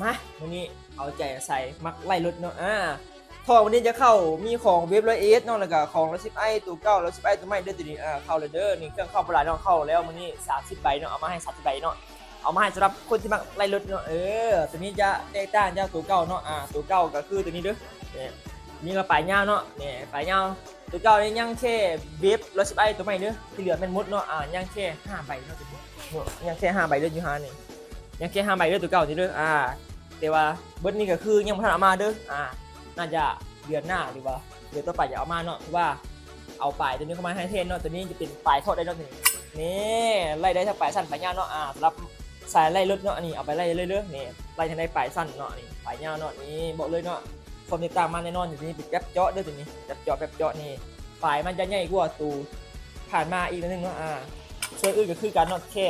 มาวันนี้เอาใจใส่มักไล่รถเนาะทองวันนี้จะเข้ามีของเว็บร้อยเอสเนาะแล้วก็ของ110ไอตัวเก้า110ไอตัวใหม่เด้อตัวนี้เข้าเลยเด้อนี่เครื่องเข้าปลายเนาะเข้าแล้ววันนี้30ใบเนาะเอามาให้30ใบเนาะเอามาให้สำหรับคนที่มักไล่รถเนาะตัวนี้จะแตกต่างจากตัวเก้าเนาะตัวเก้าก็คือตัวนี้เด้อนี่ก็ปลายยาวเนาะนี่ปลายยาวตัวเก้านี่ยังแค่เว็บ110ไอตัวใหม่เด้อที่เหลือเป็นมุดเนาะยังแค่5ใบเนาะตัวนี้ยังแค่5ใบเด้ออยู่ฮะนี่ยังแค่5ใบเด้อตัวเก้านี่เด้อแต่ว่าเบิร์ดนี่ก็คือยังไม่ทันเอามาเด้อน่าจะเดือนหน้าหรือว่าเดือนต่อไปจะเอามาเนาะเพราะว่าเอาปลายตัวนี้เข้ามาให้เทนเนาะตัวนี้จะเป็นปลายทอดได้เนาะนี่ไล่ได้ทั้งปลายสั้นปลายยาวเนาะสำหรับสายไล่รถเนาะนี่เอาไปไล่เรื่อยๆนี่ไล่ทั้งในปลายสั้นเนาะนี่ปลายยาวเนาะนี่บอกเลยเนาะความแตกต่างมันแน่นอนอยู่ที่นี่เป็นแป๊บเจาะด้วยตัวนี้แป๊บเจาะนี่ปลายมันจะใหญ่กว่าตัวผ่านมาอีกนิดนึงเนาะส่วนอื่นก็คือการเนาะแค่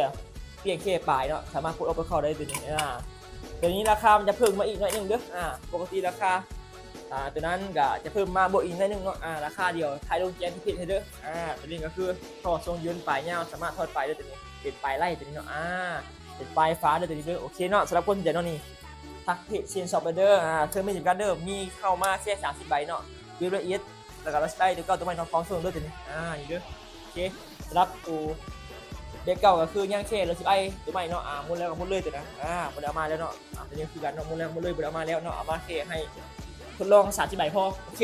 เปลี่ยนแค่ปลายเนาะสามารถกดเอาไปเข้าได้ตัวนี้ตัวนี้ราคามันจะเพิ่มมาอีกหน่อยนึงเด้อปกติราคาตัวนั้นก็จะเพิ่มมาบวกอีกหน่อยนึงเนาะราคาเดียวไทยลงแกนที่ผิดให้เด้อตัวนี้ก็คือทอดทรงยืนปลายยาวสามารถทอดปลายได้ตัวนี้เป็นปลายไล่ตัวนี้เนาะเป็นปลายฟ้าได้ตัวนี้เด้อโอเคเนาะสำหรับคนที่เดี๋ยวเนาะนี่ทักเพจเชียนช็อปเด้อเครื่องไม่จำกัดเด้อมีเข้ามาแค่30ใบเนาะวิวละเอียดแล้วก็รัสได้ตัวเก่าตัวใหม่น้องฟ้องส่งด้วยตัวนี้นี่เด้อโอเคสำหรับตัวเด็กเก่าก็คือยังแค่110ไอตัวใหม่เนาะมุนแล้วก็มุนเลยตัวนะมุนเอามาแล้วเนาะตัวนี้คือการเนาะมุนแล้วมุนเลยมุนเอามาแล้วเนาะเอามาแค่ให้ทดลอง30ใบพอโอเค